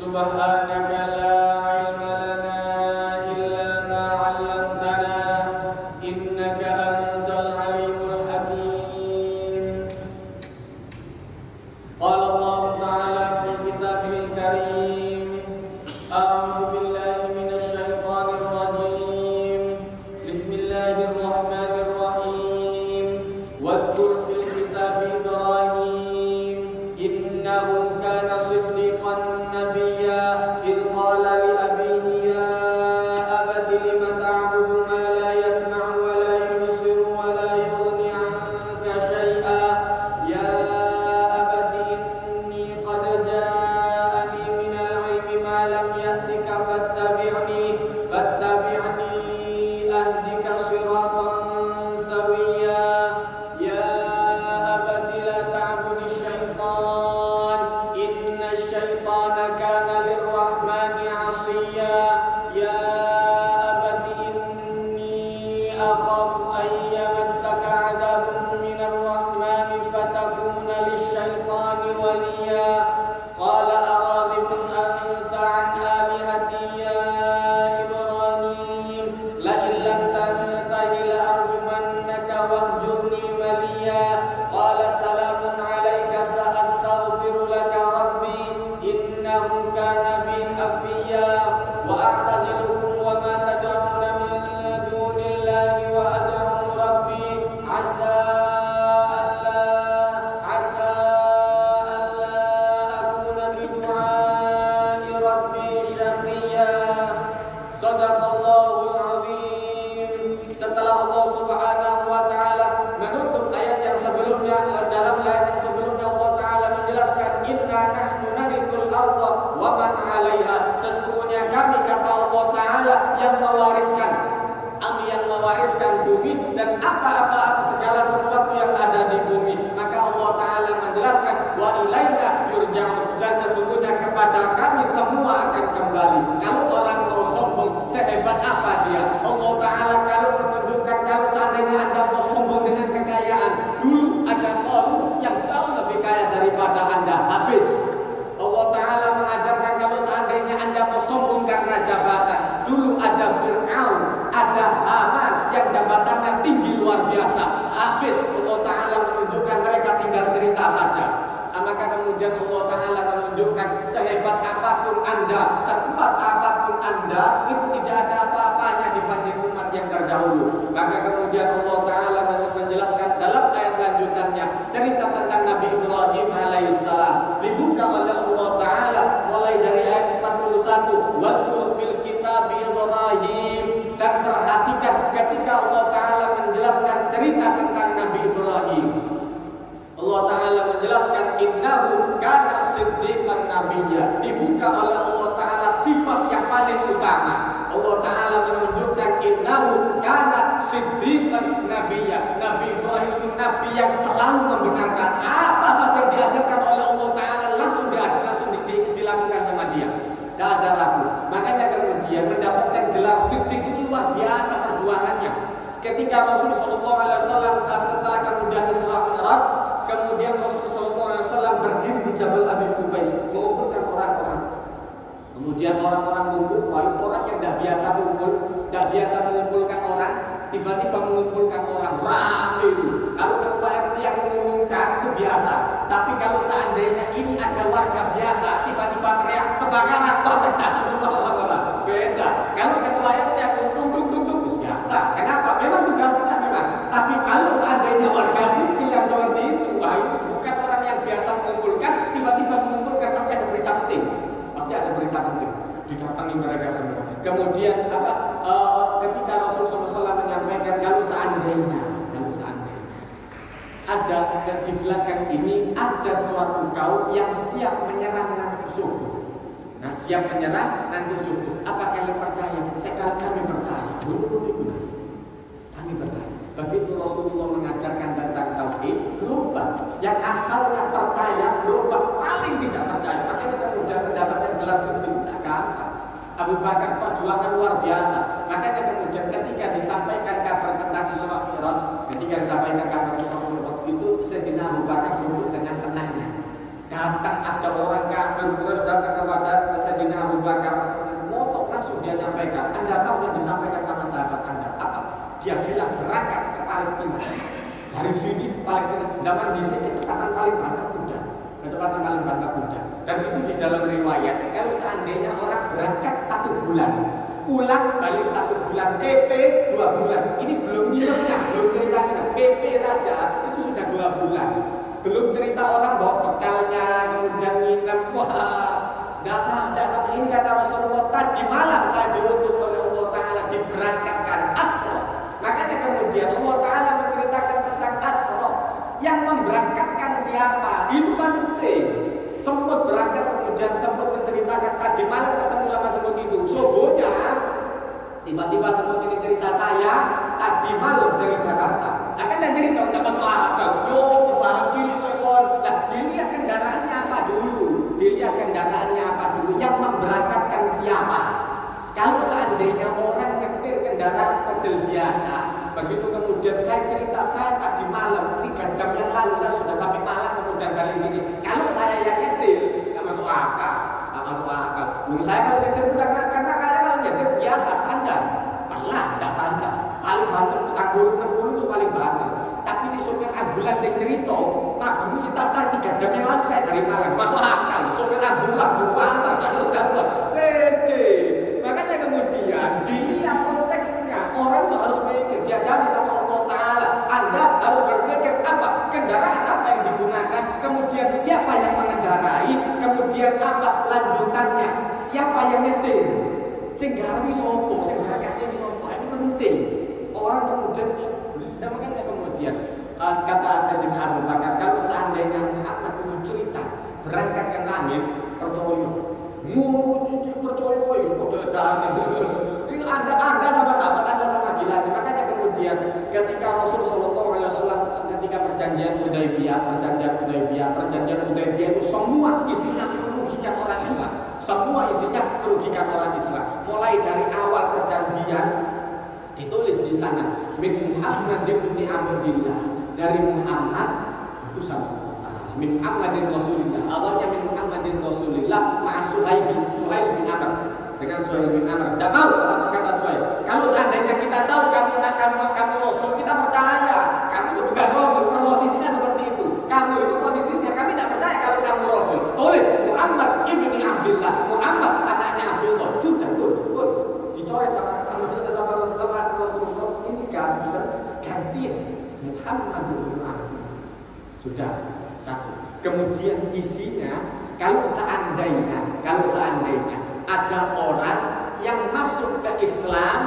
Subhanaka la ilma lana illa ma 'allamtana innaka antal alimul hakim. Qala Allah Ta'ala fi kitabihil karim, a'udzu billahi minasy syaithanir rajim. Bismillahirrahmanirrahim. Wadhkur fil kitabi Ibrahim innahu kana siddiqan nabiyya idh qala li abihi ya abati lima ta'budu ma la yasma'u wa la yubsiru wa la yughni 'anka shay'a ya abati inni qad ja'ani minal 'ilmi ma lam ya'tika fattabi'ni ahdika siratan sawiyya ya abati la ta'budish syaitan innash syaitana kana lirrahmani 'asiyya ya abati inni akhafu an yamassaka 'adabun minar rahmani fatakuna lisyaitani waliyya qala araghibun anta 'an alihati ya Ibrahim la illam tantahi la arjumannaka wahjurni maliya qala salamun 'alaika sa'astaghfiru laka rabbi innahu kana bi hafiya wa a'tazilukum wa ma tad'una min dunillahi wa ad'u rabbi asa alla akuna bi du'ai rabbi syaqiya. Sadaqallahul azim. Setelah Allah Subhanahu wa taala menutup ayat yang sebelumnya, dalam ayat yang sebelumnya Allah taala menjelaskan inna nahnu narithul ardha wa man 'alaiha. Sesungguhnya kami, kata Allah taala, yang mewariskan bumi dan apa-apa segala sesuatu yang ada di bumi. Maka Allah taala menjelaskan wa ilaina yurja'un, dan sesungguhnya kepada kami semua akan kembali. Kalau orang mau sombong sehebat apa dia, Allah taala kalau menunjukkan, kalau seandainya Anda mau sombong dengan kekayaan, dulu ada Qarun yang jauh lebih kaya daripada Anda, habis. Allah taala mengajarkan kalau seandainya Anda mau sombong karena jabatan, dulu ada Fir'aun, ada Haman yang jabatannya tinggi luar biasa, habis. Allah taala menunjukkan mereka tinggal cerita saja. Maka kemudian Allah taala menunjukkan sehebat apapun Anda, sekuat apapun Anda, itu tidak ada apa-apanya dibanding umat yang terdahulu. Maka kemudian Allah taala menjelaskan dalam ayat lanjutannya cerita tentang Nabi Ibrahim alaihissalam, dibuka oleh Allah taala mulai dari ayat 41, wadhkur fil kitabi Ibrahim, dan perhatikan ketika Allah taala menjelaskan cerita tentang Nabi Ibrahim. Allah taala menjelaskan innahu kana siddiqan nabiyya, dibuka oleh Allah taala sifat yang paling utama. Allah taala menunjukkan innahu kana siddiqan nabiyya. Nabi Ibrahim itu nabi yang selalu membenarkan apa saja diajarkan oleh Allah taala, langsung dilakukan sama dia. Tidak ada ragu. Makanya kemudian mendapatkan gelar siddiq itu luar biasa perjuangannya. Ketika Rasulullah SAW setelah kemudian Isra Mi'raj, kemudian Rasulullah SAW berdiri di Jabal Abi Qubais mengumpulkan orang-orang. Kemudian orang-orang kumpul, orang yang tidak biasa kumpul, tidak biasa mengumpulkan orang, tiba-tiba mengumpulkan orang, ramai itu. Kalau ketua RT yang mengumumkan itu biasa, tapi kalau seandainya ini ada warga biasa, tiba-tiba teriak kebakaran, datang semua orang-orang. Beda. Kalau ketua RT yang ngomong itu biasa. Kenapa? Memang tugasnya memang. Tapi kalau seandainya warga sipil yang seperti itu, wah itu bukan orang yang biasa mengumpulkan, tiba-tiba mengumpulkan, pasti ada berita penting. Pasti ada berita penting. Didatangi mereka semua. Kemudian ketika Rasulullah SAW menyampaikan kalau seandainya ada di belakang ini ada suatu kaum yang siap menyerang nanti subuh. Nah, siap menyerang nanti subuh. Apa kalian percaya? Kami percaya. Kami percaya. Begitu Rasulullah mengajarkan tentang tauhid, berubah. Yang asalnya percaya berubah paling tidak percaya. Makanya kemudian mendapatkan gelar siddiq. Abu Bakar perjuangan luar biasa. Makanya kemudian ketika disampaikan kabar tentang Isra Mi'raj, itu Sayyidina Abu Bakar duduk dengan tenangnya. Datang ada orang kafir Quraisy datang kepada berangkat ke Palestina. Dari sini Palestina zaman di sini kecepatan paling banyak kuda, kecepatan paling banyak kuda. Dan itu di dalam riwayat kalau seandainya orang berangkat 1 bulan, pulang balik 1 bulan, PP 2 bulan. Ini belum nyiapnya, belum ceritanya. PP saja itu sudah 2 bulan. Belum cerita orang bawa bekalnya, kemudian nginep. Wah, dasar ini kata Rasulullah, tadi malam saya diutus oleh Allah Ta'ala diberangkatkan Asra. Makanya kemudian Allah Ta'ala menceritakan tentang Asra. Yang memberangkatkan siapa? Itu penting. Sempat berangkat kemudian sempat menceritakan tadi malam ketemu sama semut itu. Sobonya tiba-tiba semut ini cerita saya tadi malam dari Jakarta. Saya kan cerita nggak masuk akal. Yo, barang kiri ekor. Nah, dilihat kendaraannya apa dulu? Dilihat kendaraannya apa dulu? Yang memberangkatkan siapa? Kalau seandainya orang nyetir kendaraan model biasa, begitu kemudian saya cerita saya tadi malam 3 jam yang lalu saya sudah sampai Malang kemudian balik sini. Kalau saya yang nyetir, nggak masuk akal, nggak masuk akal. Menurut saya kalau nyetir itu karena saya kalau nyetir biasa standar, pelan, tidak tanda. Paling banter tukang guru 60 itu paling banter. Tapi ini sopir ambulan yang cerita, Pak ini tadi 3 jam yang lalu saya dari Malang, masuk akal. Sopir ambulan banter, kalau CC. Makanya kemudian dilihat konteksnya, orang itu harus mikir diajari sama Allah Ta'ala. Anda harus berpikir apa kendaraan apa yang digunakan, kemudian siapa yang mengendarai, kemudian apa lanjutannya, siapa yang nyetir, sehingga harus sopo, sehingga rakyatnya sopo. Ini penting. Orang kemudian, dan makanya kemudian kata Sayyidina Abu Bakar, kalau seandainya Muhammad itu cerita berangkat ke langit, percaya. Percaya ini ada sama sahabat, ada sama gila. Makanya kemudian ketika Rasul Sallallahu Alaihi Wasallam ketika perjanjian Hudaybiyah itu semua isinya merugikan orang Islam. Semua isinya merugikan orang Islam. Mulai dari awal perjanjian ditulis di sana min Muhammad bin Abdillah, dari Muhammad itu sama. Min Muhammadin Rasulillah, awalnya min Muhammadin Rasulillah ma'a Suhail bin Amr, dengan Suhail bin Amr. Tidak mau kata Suhail. Kalau seandainya kita tahu kamu Rasul, kita percaya. Kamu itu bukan Rasul, posisinya seperti itu. Kamu itu posisinya, kami tidak percaya kalau kamu Rasul. Tulis Muhammad ibni Abdillah, Muhammad anaknya Abdullah. Sudah tuh, dicoret sama Rasulullah. Ini gak bisa gantiin Muhammad ibni Abdillah. Sudah. Satu. Kemudian isinya kalau seandainya ada orang yang masuk ke Islam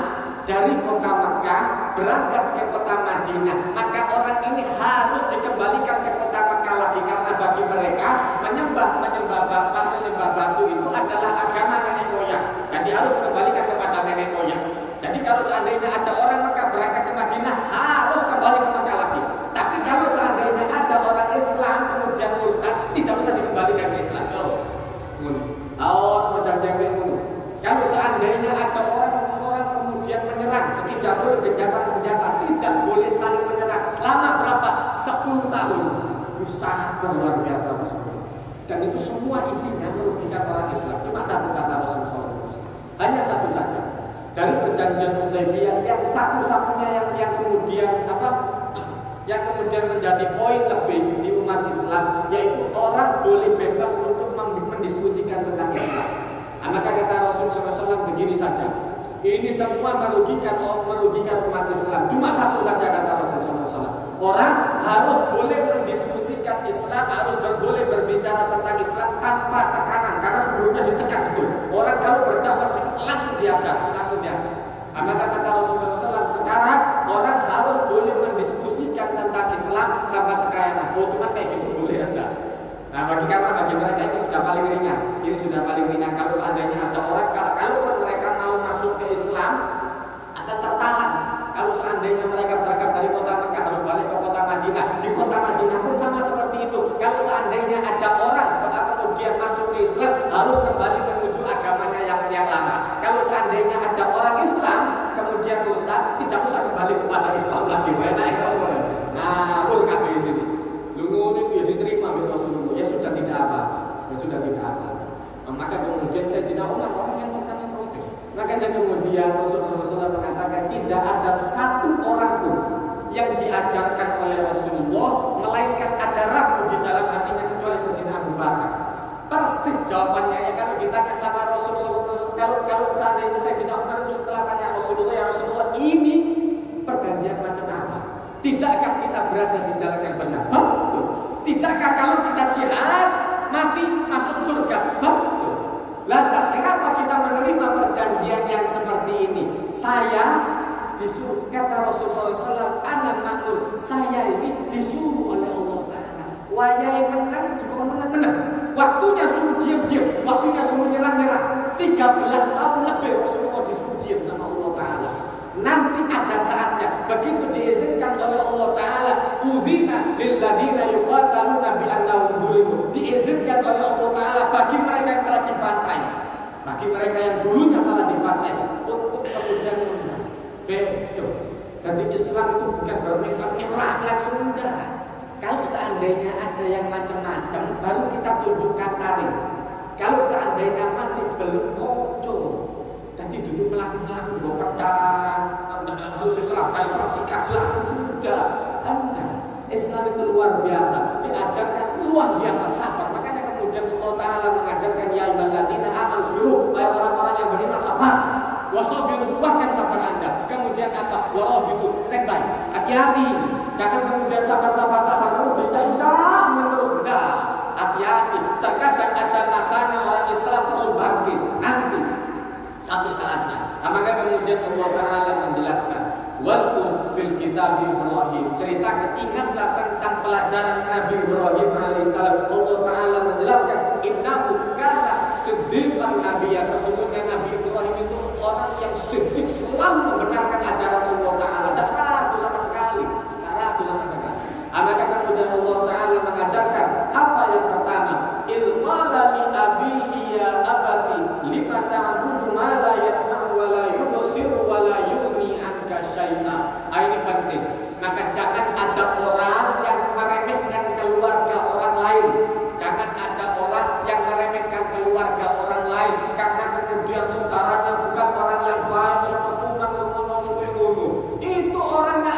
dari kota Mekah berangkat ke kota Madinah, maka orang ini harus dikembalikan ke kota Mekah lagi, karena bagi mereka menyembah batu itu adalah agama nenek moyang, dan dia harus dikembalikan kepada nenek moyang. Jadi kalau seandainya ada orang Mekah berangkat ke Madinah harus kembali ke Mekah lagi. Tapi kalau seandainya ada orang Islam kemudian murtad, tidak usah dikembalikan ke Islam. Kalau seandainya ada orang kemudian menyerang, tidak boleh gencatan senjata, tidak boleh saling menyerang. Selama berapa? 10 tahun. Itu sangat luar biasa Rasulullah. Dan itu semua isinya merugikan orang Islam. Cuma satu kata Rasulullah. Hanya satu saja. Dari perjanjian Hudaybiyah yang satu-satunya yang kemudian menjadi poin lebih di umat Islam, yaitu orang boleh bebas untuk mendiskusikan tentang Islam. Maka kata Rasulullah SAW begini saja, ini semua merugikan umat Islam. Cuma satu saja kata Rasulullah SAW, orang harus boleh mendiskusikan Islam, harus boleh berbicara tentang Islam tanpa tekanan, karena sebelumnya ditekan itu. Orang kalau berdakwah langsung diajar. Maka kata Rasulullah SAW, sekarang orang harus boleh mendiskusikan tentang Islam tanpa tekanan. Cuma kayak gitu boleh aja. Nah, bagi mereka itu sudah paling ringan. Ini sudah paling ringan. Kalau seandainya ada orang, kalau mereka mau masuk ke Islam akan tertahan. Kalau seandainya mereka berangkat dari kota Mekah harus balik ke kota Madinah. Di kota Madinah pun sama seperti itu. Kalau seandainya ada orang kemudian masuk ke Islam harus kembali menuju agamanya yang lama. Kalau seandainya ada orang Islam kemudian murtad, tidak usah kembali kepada Islam lagi. Nah, urut di sini. Lungu itu ya diterima oleh Rasulullah. Ya sudah tidak apa. Maka kemudian Sayyidina Umar orang yang pertama protes. Makanya kemudian Rasulullah SAW mengatakan tidak ada satu orang pun yang diajarkan oleh Rasulullah melainkan ada ragu di dalam hatinya kecuali Sayyidina Abu Bakar. Persis jawabannya ya kalau ditanya sama Rasulullah, kalau seandainya Sayyidina Umar itu setelah tanya Rasulullah, ya Rasulullah ini perjanjian macam apa? Tidakkah kita berada di jalan yang benar? Betul. Tidakkah kalau kita jihad mati masuk surga? Betul. Lantas kenapa kita menerima perjanjian yang seperti ini? Saya disuruh, kata Rasulullah SAW, anak makmur, saya ini disuruh oleh Allah Ta'ala. Wayai menang juga menang. Waktunya suruh diam-diam, waktunya suruh nyerah-nyerah. 13 tahun lebih Rasulullah disuruh diam sama Allah Ta'ala. Nanti ada saatnya begitu diizinkan oleh Allah Ta'ala, udzina lilladzina yuqataluna bi annahum zulimu, diizinkan oleh Allah Ta'ala bagi mereka yang telah dibantai, bagi mereka yang dulunya telah dibantai, untuk kemudian menang. Betul. Jadi Islam itu bukan bermingkat nyerah langsung, enggak. Kalau seandainya ada yang macam-macam, baru kita tunjukkan tarik. Kalau seandainya masih belum, ojo. Tadi duduk pelaku-pelaku, bawa pedang, harus Islam, harus sikat jelas, sudah. Anda, Islam itu luar biasa, diajarkan luar biasa sabar. Makanya kemudian Allah Ta'ala mengajarkan ya ayyuhalladzina amanu sabiru, orang-orang yang beriman sabar. Wasabiru, kuatkan sabar Anda. Kemudian apa? Warabitu, standby. Hati-hati, jangan kemudian sabar terus dicacam terus, enggak. Hati-hati, terkadang ada masanya orang Islam perlu bangkit nanti satu saatnya. Maka kemudian Allah Ta'ala menjelaskan, walkum fil kitab Ibrahim, ceritakan, ingatlah tentang pelajaran Nabi Ibrahim alaihissalam. Allah Ta'ala menjelaskan, innahu kana siddiqan nabiyya, sesungguhnya Nabi Ibrahim itu orang yang siddiq, selalu membenarkan ajaran Allah Ta'ala, tidak ragu sama sekali, tidak ragu sama sekali. Maka kemudian Allah Ta'ala mengajarkan apa yang pertama, ilqala li abihi ya abati lima ta'budu ma la yasma'u wa la yubsiru wa la yughni anka syai'a. Ini penting. Maka jangan ada orang yang meremehkan keluarga orang lain. Jangan ada orang yang meremehkan keluarga orang lain karena kemudian saudaranya bukan orang yang baik, itu orangnya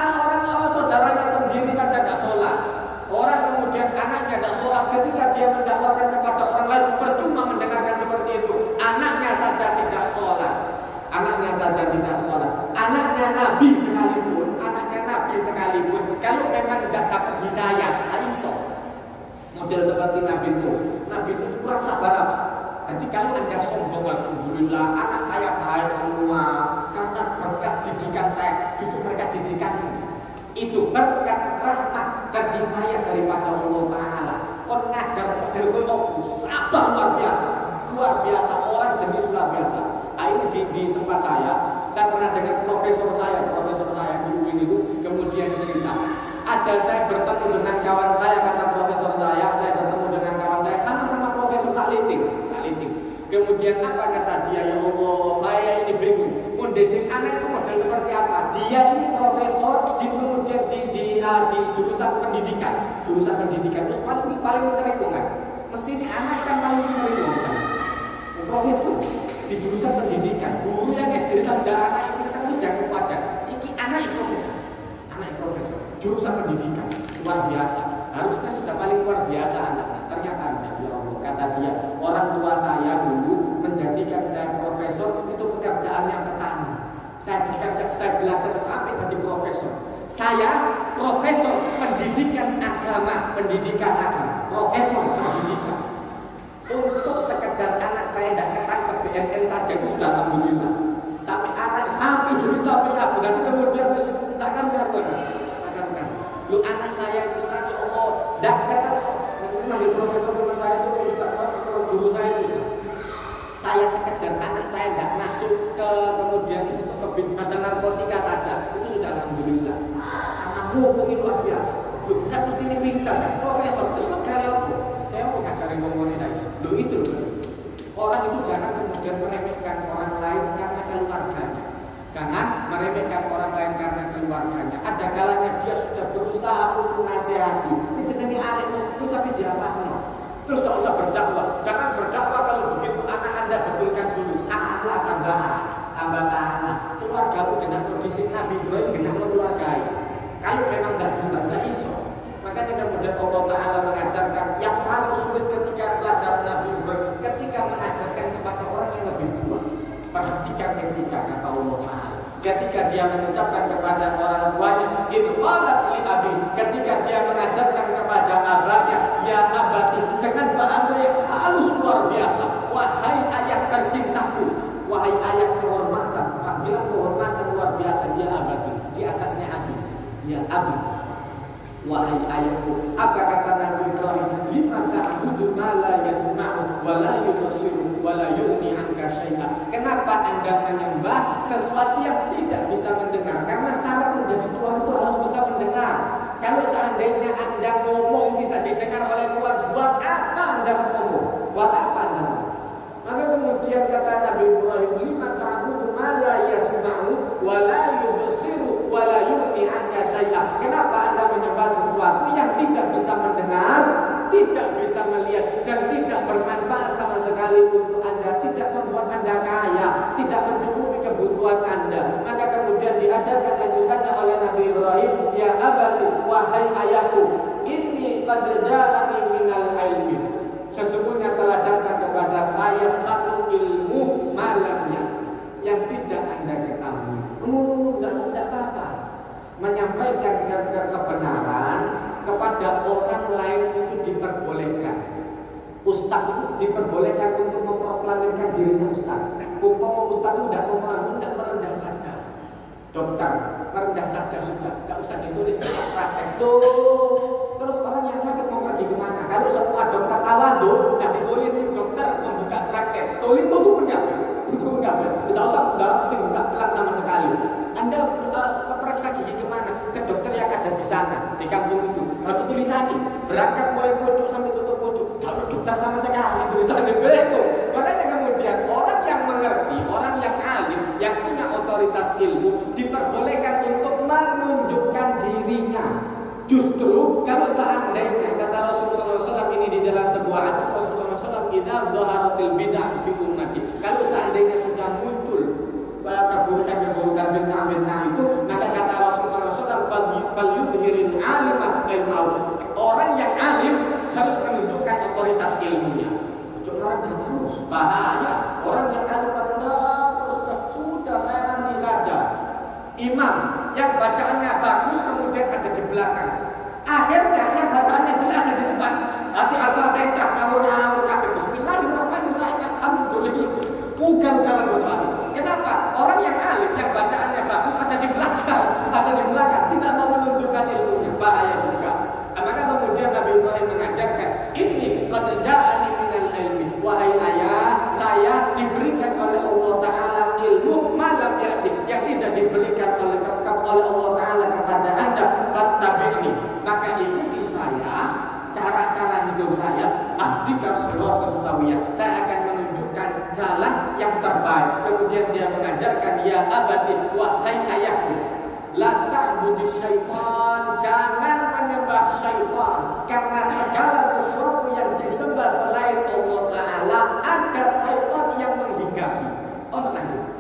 saudaranya sendiri saja tidak sholat. Orang kemudian anaknya tidak sholat, ketika dia mendakwakan kepada orang lain, percuma mendengarkan seperti itu. Anaknya saja tidak sholat, anaknya Nabi sekalipun, kalau memang tidak dapat hidayah, iso. Model seperti Nabi itu kurang sabar apa? Jadi kalau Anda sombong, alhamdulillah anak saya baik semua karena berkat didikan saya, itu berkat didikanmu. Itu berkat rahmat dan hidayah daripada Allah Ta'ala. Kau ngajar model kau sabar luar biasa, orang jenis luar biasa. Ini di tempat saya pernah dengan profesor saya di UIN itu, kemudian cerita, ada saya bertemu dengan kawan saya, kata profesor saya bertemu dengan kawan saya, sama-sama profesor Takliting. Kemudian apa kata dia, ya Allah, saya ini bingung, mendidik anak itu model seperti apa? Dia ini profesor kemudian di jurusan pendidikan, terus paling menerima kan? Mesti ini anak kan paling menerima kan? Profesor di jurusan pendidikan, guru yang SD saja anak itu kan harus jago wajar. Ini anak profesor, jurusan pendidikan luar biasa. Harusnya sudah paling luar biasa anaknya. Ternyata enggak, ya Allah, kata dia, orang tua saya dulu menjadikan saya profesor itu pekerjaan yang petani. Saya belajar sampai jadi profesor. Saya profesor pendidikan agama, profesor pendidikan. Untuk sekedar anak saya tidak ketangkep BNN saja itu sudah alhamdulillah. Tapi anak sampai cerita pindah, dan kemudian takkan. Lu anak saya itu tadi Allah tidak ketangkep. Manggil profesor teman saya itu guru saya itu. Saya sekedar anak saya tidak masuk ke kemudian itu ke badan narkotika saja itu sudah alhamdulillah. Karena mumpung itu luar biasa. Lu kan mesti ini pintar kan profesor terus kok kali aku ngajarin ngomongin aja. Lu itu loh. Orang itu jangan kemudian meremehkan orang lain karena keluarganya. Jangan meremehkan orang lain karena keluarganya. Ada kalanya dia sudah berusaha untuk nasihati. Ini jenenge alim itu tapi dia apa? Terus tak usah berdakwah. Jangan berdakwah kalau begitu anak Anda betulkan dulu. Salah tambahan. tambah salah. Keluargamu kena kondisi Nabi Ibrahim kena keluargai. Kalau memang nggak bisa, nggak iso. Makanya kemudian Allah Ta'ala mengajarkan yang paling sulit ketika pelajaran Nabi Ibrahim, ketika mengajarkan kepada orang yang lebih tua. Perhatikan ketika kata Allah Ta'ala, ketika dia mengucapkan kepada orang tuanya, itu qalat li abi, ketika dia mengajarkan kepada abahnya, ya abati, dengan bahasa yang halus luar biasa, wahai ayah tercintaku, wahai ayah kehormatan, panggilan kehormatan luar biasa, ya abati, di atasnya abi, ya abi, wahai ayahku. Apa kata Nabi Ibrahim? Lima ta'budu ma la yasma'u wa la yubsiru wa la yughni 'anka syai'an. Kenapa Anda menyembah sesuatu yang tidak bisa mendengar? Karena syarat menjadi Tuhan itu harus bisa mendengar. Kalau seandainya Anda ngomong tidak didengar oleh Tuhan, buat apa Anda ngomong? Buat apa Anda ngomong? Maka kemudian kata Nabi Ibrahim, lima ta'budu ma la yasma'u wa la yubsiru wa la yughni 'anka syai'an. Kenapa Anda menyembah sesuatu yang tidak bisa mendengar, tidak bisa melihat, dan tidak bermanfaat sama sekali untuk Anda, tidak membuat Anda kaya, tidak mencukupi kebutuhan Anda? Maka kemudian diajarkan lanjutannya oleh Nabi Ibrahim, ya abati, wahai ayahku, inni qad ja'ani minal ilmi, sesungguhnya telah datang kepada saya satu ilmu malamnya yang tidak Anda ketahui. Tidak apa-apa. Menyampaikan kebenaran kepada orang lain itu diperbolehkan. Ustaz itu diperbolehkan untuk memproklamirkan dirinya ustaz. Umpama ustaz itu tidak mau, tidak merendah saja. Dokter, merendah saja sudah, tidak usah ditulis praktek tuh. Terus orang yang sakit mau pergi kemana? Kalau semua dokter tawadhu, tidak ditulis dokter membuka praktek. Tulis itu enggak, tidak usah buka pelan sama sekali. Anda periksa gigi kemana? Ke dokter yang ada di sana, di kampung itu. Kalau tulisannya berangkat mulai pojok sampai tutup pojok, kalau dokter sama sekali tulisannya bego. Makanya kemudian orang yang mengerti, orang yang alim, yang punya otoritas ilmu diperbolehkan untuk menunjukkan dirinya. Justru kalau seandainya kata Rasulullah SAW ini di dalam sebuah hadis Rasulullah SAW, idza dhaharatil bid'ah fi ummati, kalau seandainya sudah muncul keburukan bid'ah itu, maka kata Rasulullah SAW, falyudhiril alima ilmahu, orang yang alim harus menunjukkan otoritas ilmunya. Jangan rendah terus, bahaya. Orang yang alim rendah terus, sudah saya nanti saja. Imam yang bacaannya bagus kemudian ada di belakang, akhirnya yang bacaannya jelek ada di depan. Hati Al-Fatihah ngawur-ngawur kabeh bismillahirrahmanirrahim alhamdulillah. Ugal-ugalan bacaan. Kenapa? Orang yang alim yang bacaannya bagus ada di belakang, tidak mau menunjukkan ilmunya, bahaya juga. Maka kemudian Nabi Ibrahim mengajarkan, ini qad ja'ani minal ilmi, wahai ayah, saya diberikan oleh Allah Ta'ala ilmu malam yang tidak diberikan oleh Allah Ta'ala kepada Anda. Fattabi'ni, maka ikuti saya, cara-cara hidup saya. Ahdika siratal sawiyah, saya akan menunjukkan jalan yang terbaik. Kemudian dia mengajarkan, ya abadi, wahai ayahku, la ta'budis syaitan, jangan menyembah syaitan, karena segala sesuatu yang disembah selain Allah Ta'ala ada syaitan yang menghinggapi. Oh tenang,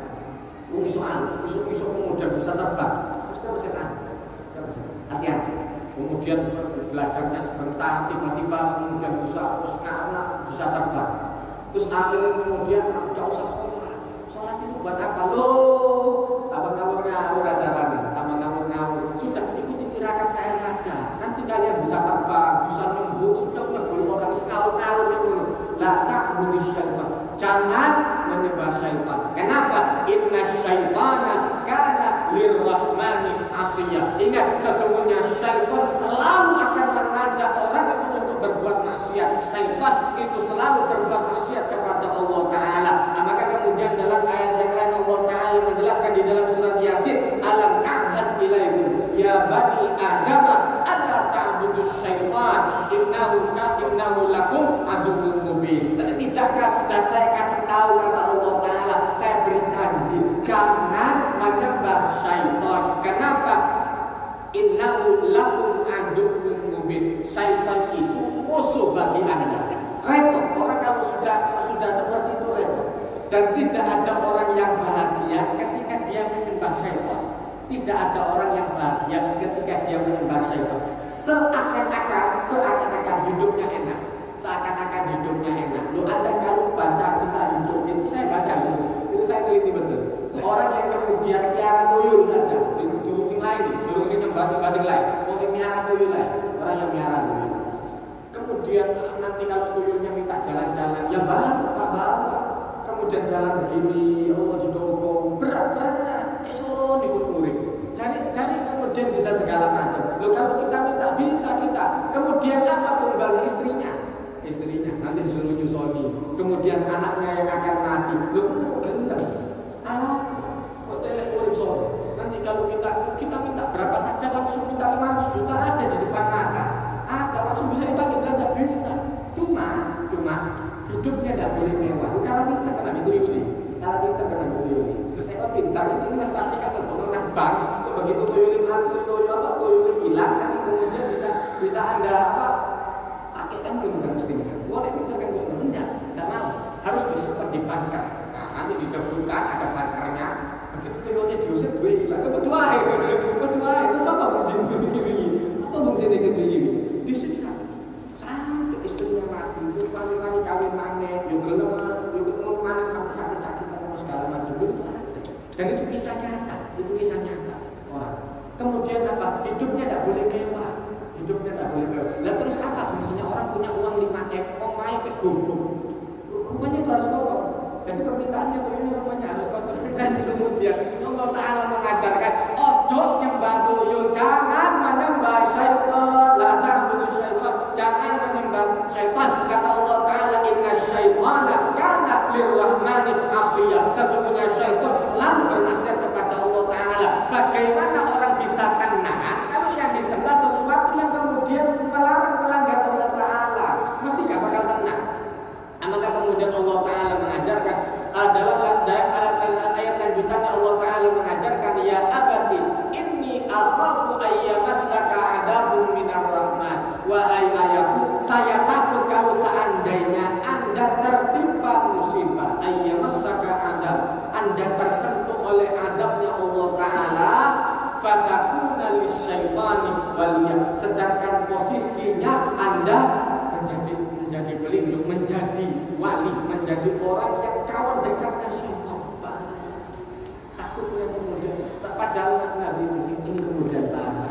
isu kemudian bisa terbang, terus hati-hati. Kemudian belajarnya sebentar, tiba-tiba kemudian bisa terbang. Terus akhirnya kemudian tidak usah sholat itu buat apa? Loh, ngawur-ngawur ajarannya, ngawur-ngawur. Sudah ikuti tirakat saya saja. Nanti kalian bisa terbang, bisa nembus, sudah ngebul orang ngawur-ngawur itu. La ta'budu syaitan, jangan menyembah syaitan. Kenapa? Inna syaitana kana lirrahmani asiyah. Ingat, sesungguhnya syaitan selalu akan mengajak orang itu untuk berbuat maksiat. Syaitan itu selalu berbuat maksiat kepada Allah Ta'ala. Maka kemudian dalam ayat yang lain Allah Ta'ala menjelaskan di dalam surat Yasin, alam a'had ilaikum ya bani adama alla ta'budu syaitan innahu lakum aduwwun mubin. Tidakkah sudah saya kasih tahu kata Allah Ta'ala, saya beri janji, jangan menyembah syaitan. Kenapa? Innahu lakum aduwwun mubin. Syaitan itu musuh bagi Anda. Repot orang kalau sudah seperti itu repot. Dan tidak ada orang yang bahagia ketika dia menyembah syaitan. Tidak ada orang yang bahagia ketika dia menyembah syaitan. Seakan-akan hidupnya enak. Seakan-akan hidupnya enak. Lu Anda kalau baca kisah hidup itu, saya baca dulu. Itu saya teliti betul. Orang yang kemudian piara tuyul saja, itu durung sing lain, durung sing nyembah sing lain. Wong sing miara tuyul lain, orang yang miara tuyul. Kemudian nanti kalau tuyulnya minta jalan-jalan, ya bawa. Kemudian jalan begini, Allah didongkong, berat, cek Solo dikumpulin. Cari kemudian bisa segala macam. Loh kalau kita minta bisa kita. Kemudian apa tunggalnya istrinya nanti disuruh nyusoni. Kemudian anaknya yang akan mati. Loh kok gelem? Kok telek urip Solo. Nanti kalau kita minta berapa saja langsung minta 500 juta ada di depan mata. Ada langsung bisa dipakai belanja bisa. Cuma hidupnya tidak boleh mewah. Kalau pintar kena dituyuli. Kalau pintar itu investasikan untuk menang bank. Begitu tuyuli hilang, nanti kemudian bisa Anda pakai kan belum kan mestinya. Boleh pintar kan tidak mau. Harus disimpan di bunker. Nah, nanti digabungkan ada bunkernya. Begitu tuyulnya diusir dua hilang. Berdua itu apa fungsi begini? Disiksa. Sampai istrinya mati, terus kali-kali kawin maneh, yuk mana sampai sakit-sakitan segala macam itu ada. Dan itu kisah nyata orang. Kemudian apa? Hidupnya tidak boleh mewah. Lah terus apa fungsinya orang punya uang 5 M, omai ke gubuk. Rumahnya itu harus kotor. Jadi permintaannya tuh ini rumahnya harus kotor. Dan kemudian Allah Ta'ala mengajarkan, ojo nyembah tuyul, jangan menyembah syaitan, la ta'budu syaitan, jangan menyembah syaitan. Kata Allah Ta'ala, inna syaitana kana lirrahmani afiyah. Sesungguhnya syaitan selalu bernasihat kepada Allah Ta'ala. Bagaimana orang bisa tenang kalau yang disembah sesuatu yang kemudian melarang melanggar Allah Ta'ala? Mesti gak bakal tenang. Maka kemudian Allah Ta'ala mengajarkan dalam ayat lanjutannya Allah Ta'ala mengajarkan, ya abati inni akhafu ayyamassaka adabun minar rahman. Wahai ayahku, saya takut kalau seandainya Anda tertimpa musibah, ayyamassaka adab, Anda tersentuh oleh adabnya Allah Ta'ala, fatakuna lisyaitani waliya, sedangkan posisinya Anda menjadi pelindung, menjadi wali, menjadi orang yang kawan dekatnya syaitan. Takutnya kemudian padahal Nabi ini kemudian bahasa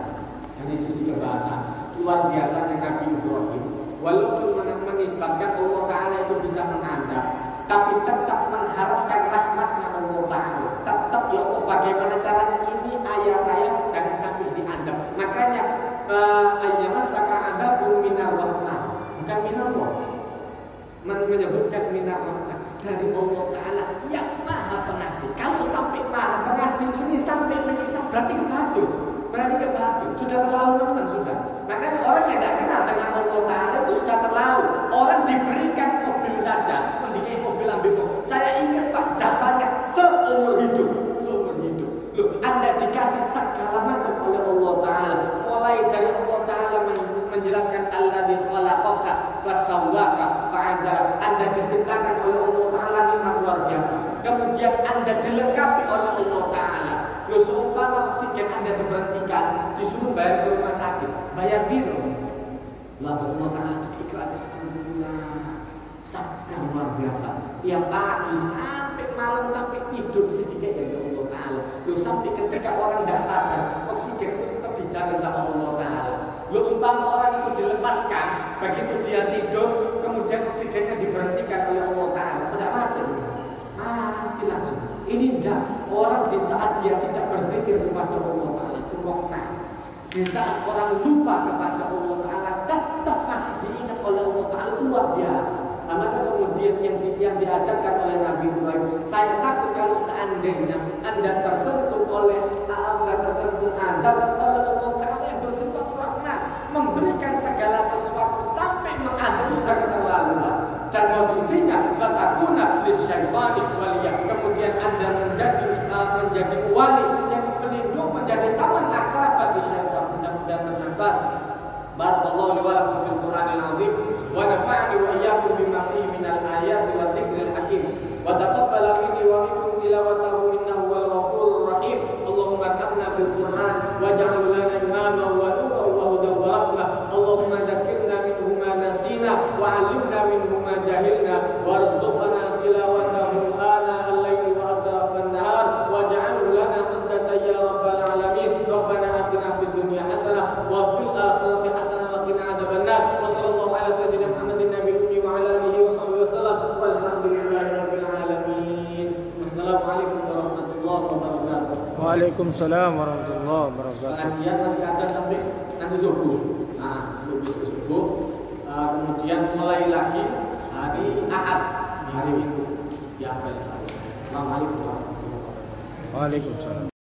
dari sisi kebahasaan luar biasanya Nabi Ibrahim, walaupun menisbatkan Allah Ta'ala itu bisa mengadab, tapi tetap mengharapkan rahmatnya Allah Ta'ala. Tetap ya Allah, bagaimana caranya ini ayah saya jangan sampai diadab. Makanya ayyamassaka adabun minar rahmah, bukan minallah, menyebutkan minar rahmah, dari Allah Ta'ala yang maha pengasih. Kalau sampai maha pengasih ini sampai menyiksa, berarti kebatu, sudah terlalu teman sudah. Makanya orang yang tidak kenal dengan Allah Ta'ala itu sudah terlalu. Orang diberikan mobil saja, mendikai mobil ambil mobil. Saya ingat Pak, jasanya seumur hidup. Loh, Anda dikasih segala macam oleh Allah Ta'ala. Mulai dari Allah Ta'ala menjelaskan alladzi khalaqaka fasawwaka fa'adala. Anda diciptakan oleh Allah Ta'ala nikmat luar biasa. Kemudian Anda dilengkapi oleh Allah Ta'ala. Loh, seumpama oksigen Anda diberhentikan, disuruh bayar ke rumah sakit, bayar biru. Lalu Allah Ta'ala ikhlas sangat luar biasa. Tiap pagi sampai malam sampai tidur sedikit ya Allah Ta'ala. Loh, sampai ketika orang tidak sadar, oksigen itu tetap dijamin sama Allah Ta'ala. Loh, umpama orang itu dilepaskan, begitu dia tidur, kemudian oksigennya diberhentikan oleh Allah Ta'ala, tidak mati. Mati langsung. Ini tidak. Orang di saat dia tidak berzikir kepada Allah Ta'ala, di saat orang lupa kepada Allah Ta'ala, tetap masih diingat oleh Allah Ta'ala, itu luar biasa. Maka kemudian yang diajarkan oleh Nabi Ibrahim, saya takut kalau seandainya Anda tersentuh adab oleh Allah Ta'ala yang bersifat rahmat, memberikan segala sesuatu sampai mengadab sudah keterlaluan. Dan posisinya fatakuna lisyaitani waliya, kemudian Anda menjadi wali yang pelindung, menjadi kawan akrab bagi syaitan. Mudah-mudahan bermanfaat. Barakallahu li wa lakum fil Qur'anil azim wa nafa'ani wa iyyakum bima fihi minal ayati wa dzikril hakim wa taqabbala Waalaikumsalam warahmatullahi wabarakatuh. Pengajian masih ada sampai nanti subuh. Nah, subuh. Kemudian mulai lagi hari Ahad, hari Minggu. Ya, Assalamualaikum warahmatullahi wabarakatuh. Waalaikumsalam.